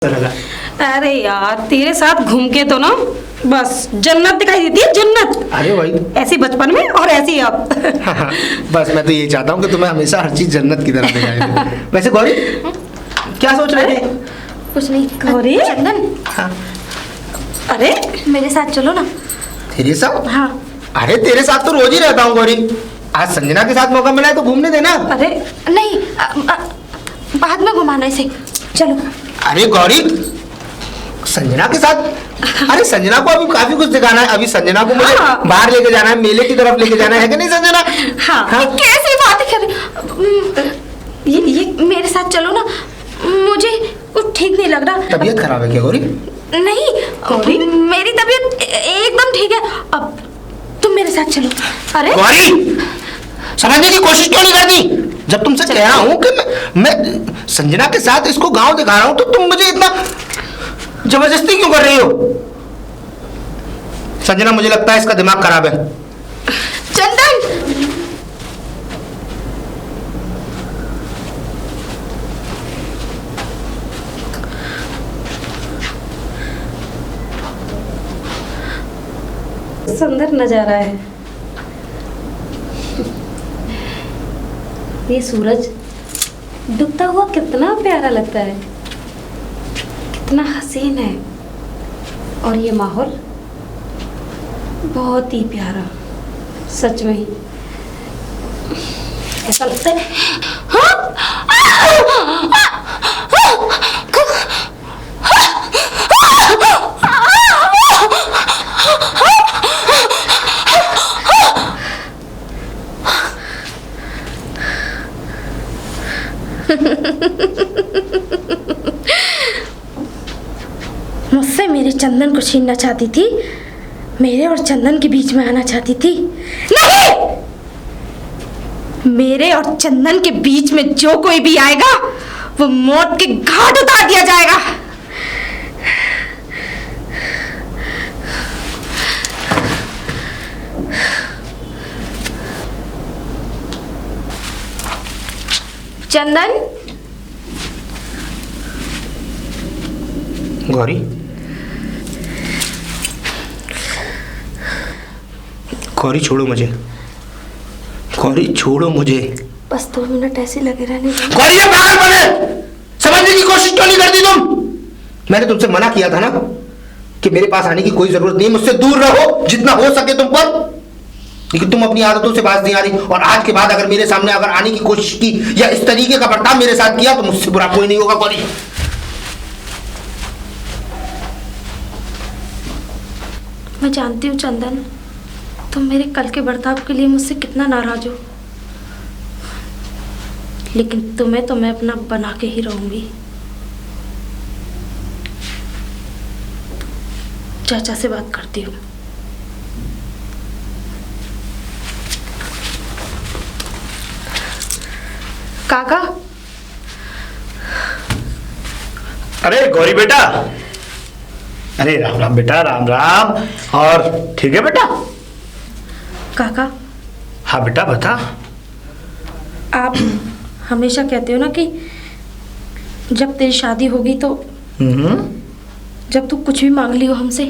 लगा। अरे यार तेरे साथ घूम के तो ना बस जन्नत दिखाई देती है, जन्नत। अरे भाई ऐसी बचपन में और ऐसी अब। बस मैं तो यही चाहता हूँ कि तुम्हें हमेशा हर चीज जन्नत की तरह दिखाई। वैसे गौरी क्या सोच रहे थे? कुछ नहीं। गौरी चंदन, हाँ। अरे मेरे साथ चलो ना। तेरे साथ? हाँ। अरे तेरे साथ तो रोज ही रहता हूँ गौरी, आज संजना के साथ मौका मिला है तो घूमने देना। अरे नहीं, बाद में घुमाना इसे, चलो। अरे गौरी संजना के साथ? अरे संजना को अभी काफी कुछ दिखाना है, अभी संजना को मुझे हाँ। बाहर लेके जाना है, मेले की तरफ लेके जाना है कि नहीं संजना? हाँ। हाँ। कैसी बात कर ये मेरे साथ चलो ना, मुझे कुछ ठीक नहीं लग रहा। तबीयत खराब है क्या गौरी? नहीं गौरी? मेरी तबीयत एकदम ठीक है। अब तुम मेरे साथ चलो। अरे गौरी समझने की कोशिश क्यों नहीं करती? जब तुमसे कह रहा हूँ कि मैं संजना के साथ इसको गांव दिखा रहा हूँ तो तुम मुझे इतना जबरदस्ती क्यों कर रही हो? संजना मुझे लगता है इसका दिमाग खराब है। चंदन, सुंदर नजारा है ये। सूरज डूबता हुआ कितना प्यारा लगता है, कितना हसीन है। और ये माहौल बहुत ही प्यारा, सच में ही ऐसा लगता है। मुझसे मेरे चंदन को छीनना चाहती थी, मेरे और चंदन के बीच में आना चाहती थी। नहीं, मेरे और चंदन के बीच में जो कोई भी आएगा वो मौत के घाट उतार दिया जाएगा। चंदन, गौरी गौरी छोड़ो मुझे, गौरी छोड़ो मुझे। बस 2 मिनट ऐसे लगे रहने दो। गौरी ये पागल बने, समझने की कोशिश क्यों नहीं करती तुम? मैंने तुमसे मना किया था ना कि मेरे पास आने की कोई जरूरत नहीं, मुझसे दूर रहो जितना हो सके तुम पर, लेकिन तुम अपनी आदतों से बाज नहीं आ रही। और आज के बाद अगर मेरे सामने अगर आने की कोशिश की या इस तरीके का बर्ताव मेरे साथ किया तो मुझसे बुरा कोई नहीं होगा। गौरी मैं जानती हूँ चंदन, तुम मेरे कल के बर्ताव के लिए मुझसे कितना नाराज हो, लेकिन तुम्हें तो मैं अपना बना के ही रहूंगी। चाचा से बात करती हूँ। काका। अरे गौरी बेटा, अरे राम राम बेटा, राम राम। और ठीक है बेटा? काका, हाँ बेटा बता। आप हमेशा कहते हो ना कि जब तेरी शादी होगी तो जब तू कुछ भी मांग लियो हमसे।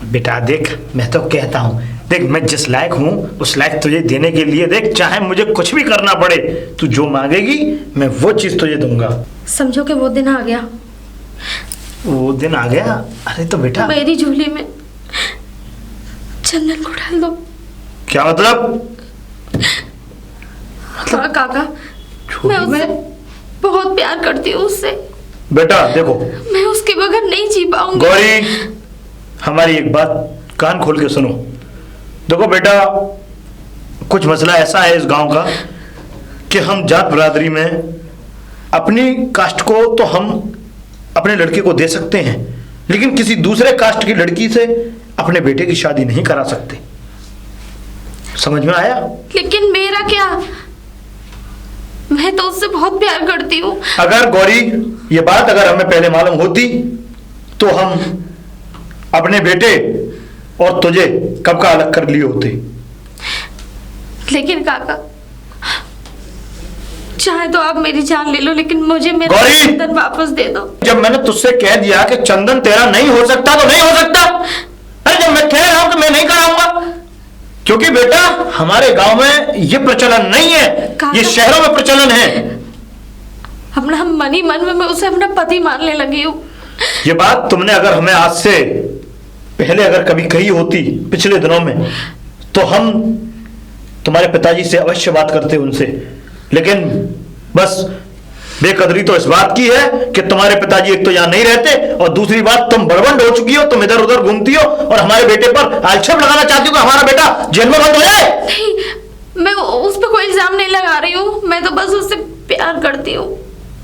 बेटा देख, मैं तो कहता हूँ, देख मैं जिस लायक हूँ उस लायक तुझे देने के लिए, देख चाहे मुझे कुछ भी करना पड़े, तू जो मांगेगी मैं वो चीज तुझे दूंगा। समझो कि वो दिन आ गया। वो दिन आ गया? अरे तो बेटा मेरी झोली में चंदन को डाल दो। क्या मतलब? हाँ काका, मैं उससे बहुत प्यार करती हूँ उससे। बेटा देखो, मैं उसके बगैर नहीं जी पाऊंगी। गौरी हमारी एक बात कान खोल के सुनो। देखो बेटा, कुछ मसला ऐसा है इस गांव का कि हम जात बरादरी में अपनी कास्ट को तो हम अपने लड़के को दे सकते हैं, लेकिन किसी दूसरे कास्ट की लड़की से अपने बेटे की शादी नहीं करा सकते। समझ में आया? लेकिन मेरा क्या, मैं तो उससे बहुत प्यार करती हूँ। अगर गौरी ये बात अगर हमें पहले मालूम होती तो हम अपने बेटे और तुझे कब का अलग कर लिए होते। लेकिन काका, चाहे तो आप मेरी जान ले लो, लेकिन मुझे मेरा गौरी! चंदन वापस दे दो। जब मैंने तुझसे कह दिया कि चंदन तेरा नहीं हो सकता तो नहीं हो सकता। अरे जब मैं कह रहा हूं कि मैं नहीं कराऊंगा, क्योंकि बेटा हमारे गांव में ये प्रचलन नहीं है, ये शहरों में प्रचलन है। अपना मन ही मन में मैं उसे अपना पति मानने लगी हूँ। ये बात तुमने अगर हमें आज से पहले अगर कभी कही होती पिछले दिनों में, तो हम तुम्हारे पिताजी से अवश्य बात करते उनसे। लेकिन बस बेकदरी तो इस बात की है कि तुम्हारे पिताजी एक तो यहाँ नहीं रहते, और दूसरी बात तुम बड़बंड हो चुकी हो, तुम इधर उधर घूमती हो और हमारे बेटे पर आक्षेप लगाना चाहती हो कि हमारा बेटा जेल में बंद हो जाए। नहीं, मैं उस पर कोई इल्जाम नहीं लगा रही हूँ, मैं तो बस उससे प्यार करती हूँ।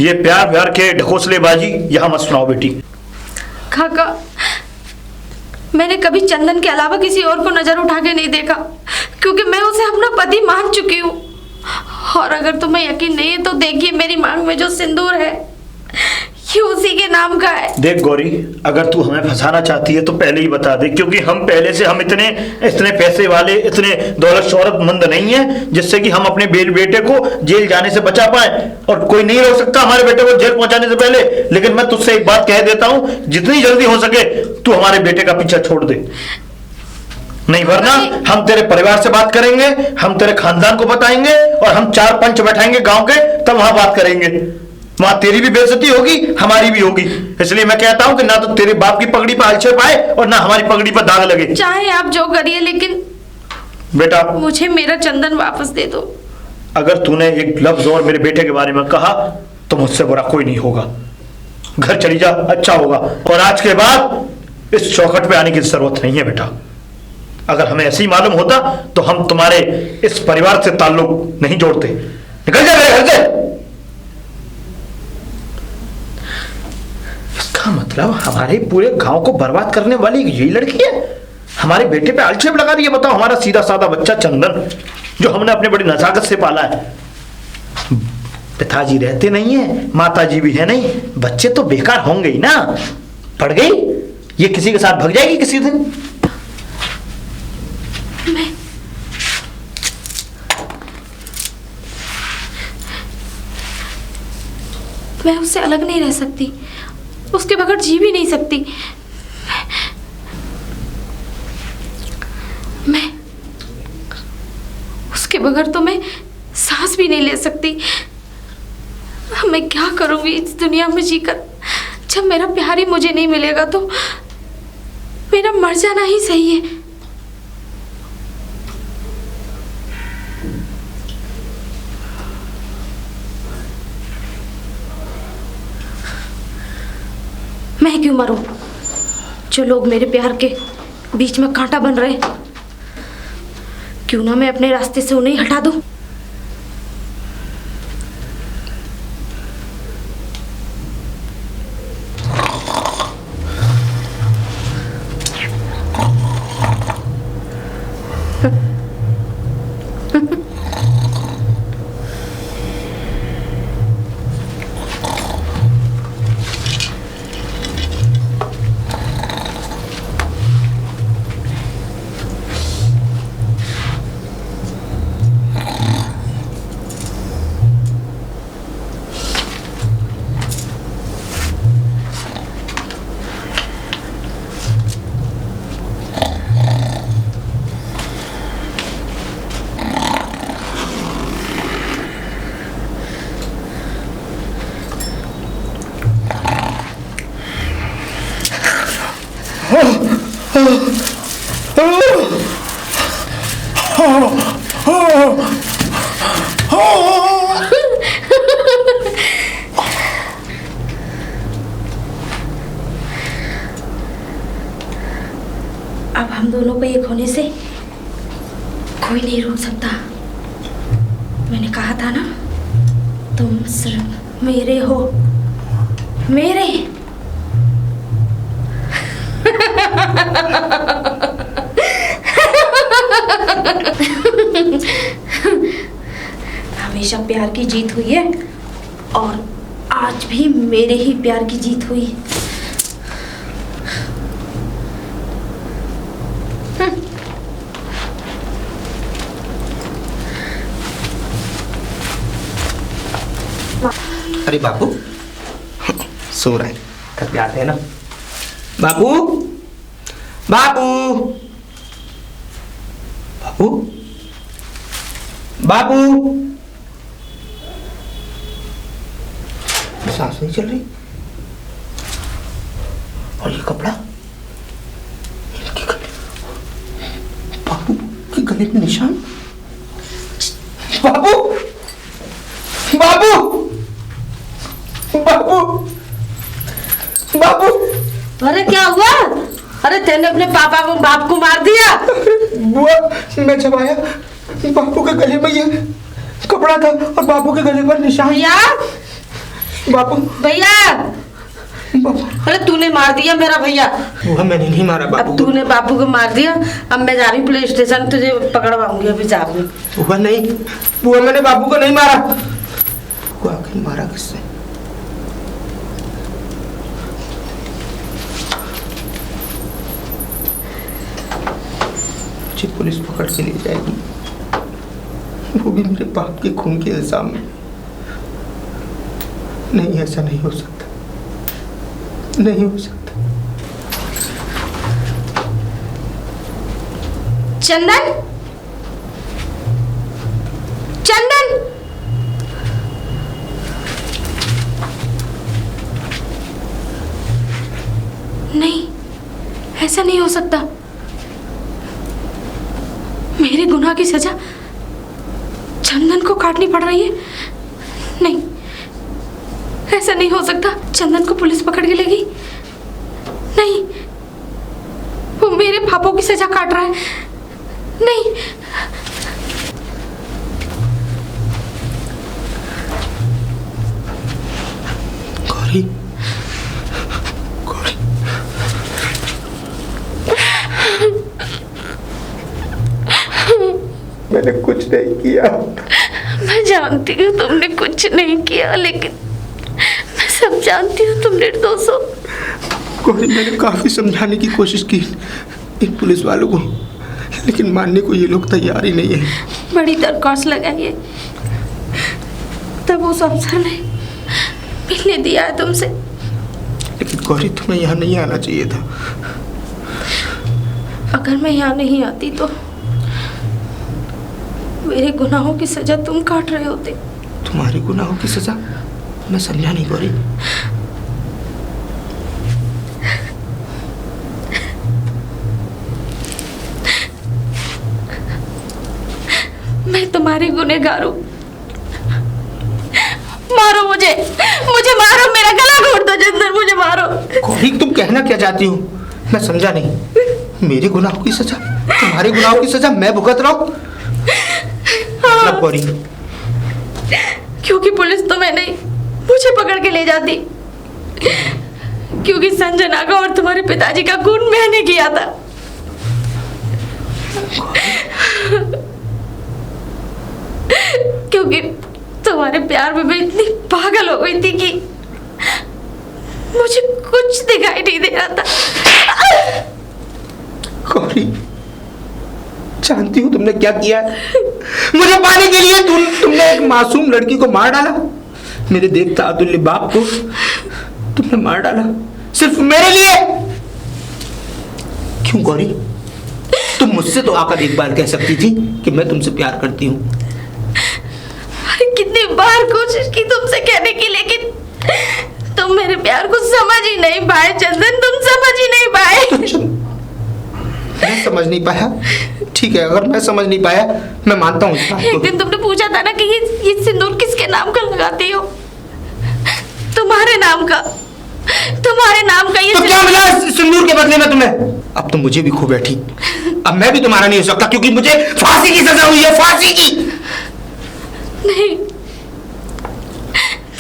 ये प्यार व्यार के ढकोसलेबाजी यहाँ मत सुनाओ बेटी। काका, मैंने कभी चंदन के अलावा किसी और को नजर उठा के नहीं देखा, क्योंकि मैं उसे अपना पति मान चुकी हूँ। और अगर तुम्हें यकीन नहीं है तो देखिए, मेरी मांग में जो सिंदूर है ये उसी के नाम का है। देख गौरी, अगर तू हमें फंसाना चाहती है तो पहले ही बता दे, क्योंकि हम पहले से हम इतने पैसे वाले, इतने दौलत शोहरतमंद नहीं है जिससे कि हम अपने बेटे को जेल जाने से बचा पाए। और कोई नहीं रोक सकता हमारे बेटे को जेल पहुंचाने से पहले। लेकिन मैं तुझसे एक बात कह देता हूं, जितनी जल्दी हो सके तू हमारे बेटे का पीछा छोड़ दे, नहीं वरना हम तेरे परिवार से बात करेंगे, हम तेरे खानदान को बताएंगे, और हम 4 पंच बैठाएंगे गांव के, तब वहां बात करेंगे। वहां तेरी भी बेइज्जती होगी, हमारी भी होगी। इसलिए मैं कहता हूं कि ना तो तेरे बाप की पगड़ी पर आक्षेप आए और ना हमारी पगड़ी पर दाग लगे। चाहे आप जो करिए, लेकिन बेटा मुझे मेरा चंदन वापस दे दो। अगर तूने एक लफ्ज और मेरे बेटे के बारे में कहा तो मुझसे बुरा कोई नहीं होगा। घर चली जा, अच्छा होगा। और आज के बाद इस चौखट पे आने की जरूरत नहीं है बेटा। अगर हमें ऐसे ही मालूम होता तो हम तुम्हारे इस परिवार से ताल्लुक नहीं जोड़ते। निकल जा मेरे घर से। इसका मतलब हमारे पूरे गांव को बर्बाद करने वाली यही लड़की है, हमारे बेटे पे आक्षेप लगा रही है। बताओ, हमारा सीधा साधा बच्चा चंदन जो हमने अपने बड़ी नजाकत से पाला है। पिताजी रहते नहीं है, माताजी भी है नहीं, बच्चे तो बेकार होंगे ही ना। पड़ गई, ये किसी के साथ भग जाएगी किसी दिन। मैं उससे अलग नहीं रह सकती, उसके बगैर जी भी नहीं सकती। मैं उसके बगैर तो मैं सांस भी नहीं ले सकती। मैं क्या करूंगी इस दुनिया में जीकर? जब मेरा प्यार ही मुझे नहीं मिलेगा तो मेरा मर जाना ही सही है। मैं क्यों मरूं? जो लोग मेरे प्यार के बीच में कांटा बन रहे, क्यों ना मैं अपने रास्ते से उन्हें हटा दूं। अब हम दोनों को एक होने से कोई नहीं रोक सकता। मैंने कहा था ना, तुम सिर्फ मेरे हो, मेरे। हमेशा प्यार की जीत हुई है और आज भी मेरे ही प्यार की जीत हुई। अरे बापू सो रहे हैं, थक जाते हैं ना। बाबू बाबू बाबू बाबू, सांस नहीं चल रही। और ये कपड़ा इनके गले, बाबू के गले में निशान। बाबू बाबू बाबू बाबू, अरे क्या हुआ? अरे तेने अपने पापा को बाप को मार दिया? बुआ मैं जब आया बाबू के गले में ये कपड़ा था और बाबू के गले पर निशान। भैया बाबू भैया, बाबू, अरे तूने मार दिया मेरा भैया। बुआ मैंने नहीं मारा बाबू अब तूने बापू को मार दिया। अब मैं जा रही हूँ पुलिस स्टेशन, तुझे पकड़वाऊंगी अभी जा रही हूँ। बुआ नहीं, बुआ मैंने बाबू को नहीं मारा। बुआ आखिर मारा किससे? मुझे पुलिस पकड़ के ले जाएगी, वो भी मेरे बाप के खून के इल्जाम में। नहीं, ऐसा नहीं हो सकता, नहीं हो सकता। चंदन, चंदन, नहीं, ऐसा नहीं हो सकता। मेरे गुनाह की सजा चंदन को काटनी पड़ रही है। नहीं, ऐसा नहीं हो सकता। चंदन को पुलिस पकड़ के ले गई। नहीं, वो मेरे पापों की सजा काट रहा है। नहीं, गौरी, गौरी, मैंने कुछ नहीं किया। मैं जानती हूँ तुमने कुछ नहीं किया, लेकिन मैं सब जानती हूँ तुम निर्दोष हो। गौरी, मैंने काफी समझाने की कोशिश की इन पुलिस वालों को, लेकिन मानने को ये लोग तैयार ही नहीं है। बड़ी दरख्वास्त लगाई है, तब उस अफसर ने मिलने दिया है तुमसे। लेकिन गौरी, तुम्हें यहाँ नहीं आना चाहिए था। अगर मैं यहाँ नहीं आती तो मेरे गुनाहों की सजा तुम काट रहे होते। तुम्हारे गुनाहों की सजा? मैं समझा नहीं गौरी। मैं तुम्हारी गुनहगार हूँ। मारो मुझे, मुझे मारो, मेरा गला घोट दो चंदन, मुझे मारो। गौरी, तुम कहना क्या चाहती हो? मैं समझा नहीं। मेरे गुनाहों की सजा, तुम्हारे गुनाहों की सजा मैं भुगत रहा हूँ? मतलब गौरी, क्योंकि पुलिस तो मैं नहीं, मुझे पकड़ के ले जाती। क्योंकि संजना का और तुम्हारे पिताजी का खून मैंने किया था। क्योंकि तुम्हारे प्यार में मैं इतनी पागल हो गई थी कि मुझे कुछ दिखाई नहीं दे रहा था। गौरी, जानती हो तुमने क्या किया है? मुझे पाने के लिए तुमने एक मासूम लड़की को मार डाला। मेरे देखता अतुल्य बाप को तुमने मार डाला, सिर्फ मेरे लिए। क्यों गौरी? तुम मुझसे तो आकर एक बार कह सकती थी कि मैं तुमसे प्यार करती हूँ। अरे कितनी बार कोशिश की तुमसे कहने की, लेकिन तुम मेरे प्यार को समझ ही नहीं पाए चंदन, तुम समझ ही नहीं पाए। मैं समझ नहीं पाया? ठीक है, अगर मैं समझ नहीं पाया मैं मानता हूँ इस बात को। एक दिन तुमने पूछा था ना कि ये सिंदूर किसके नाम का लगाती हो? तुम्हारे नाम का, तुम्हारे नाम का। ये तो क्या मिला इस सिंदूर के बदले में तुम्हें? अब तो मुझे भी खो बैठी। अब मैं भी तुम्हारा नहीं हो सकता, क्योंकि मुझे फांसी की सजा हुई है, फांसी की। नहीं,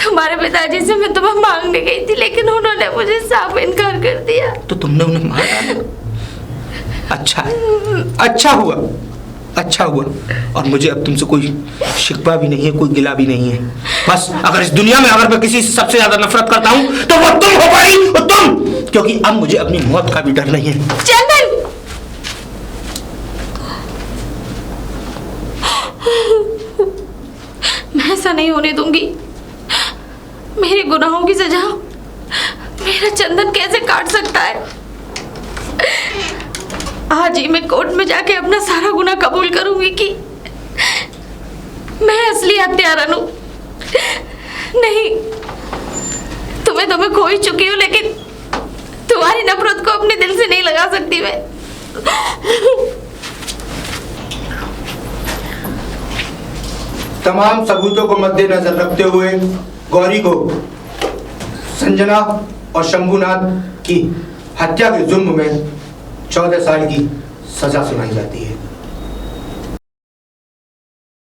तुम्हारे पिताजी से मैं तुम्हें मांगने गई थी, लेकिन उन्होंने मुझे साफ इनकार कर दिया। तो तुमने उन्हें मार डाला? अच्छा है, अच्छा हुआ, अच्छा हुआ। और मुझे अब तुमसे कोई शिकवा भी नहीं है, कोई गिला भी नहीं है। बस अगर इस दुनिया में अगर मैं किसी से सबसे ज्यादा नफरत करता हूँ तो वो तुम हो पाई, वो तुम। क्योंकि अब मुझे अपनी मौत का भी डर नहीं है। चंदन, मैं ऐसा नहीं होने दूंगी। मेरे गुनाहों की सजा मेरा चंदन कैसे काट सकता है? आज ही मैं कोर्ट में जाके अपना सारा गुनाह कबूल करूंगी कि मैं असली हत्यारा हूं। नहीं, तुम्हें तो मैं खो ही चुकी हूँ, लेकिन तुम्हारी नफरत को अपने दिल से नहीं लगा सकती मैं। तमाम सबूतों को मद्देनजर रखते हुए गौरी को संजना और शंभुनाथ की हत्या के जुर्म में 14 साल की सजा सुनाई जाती है।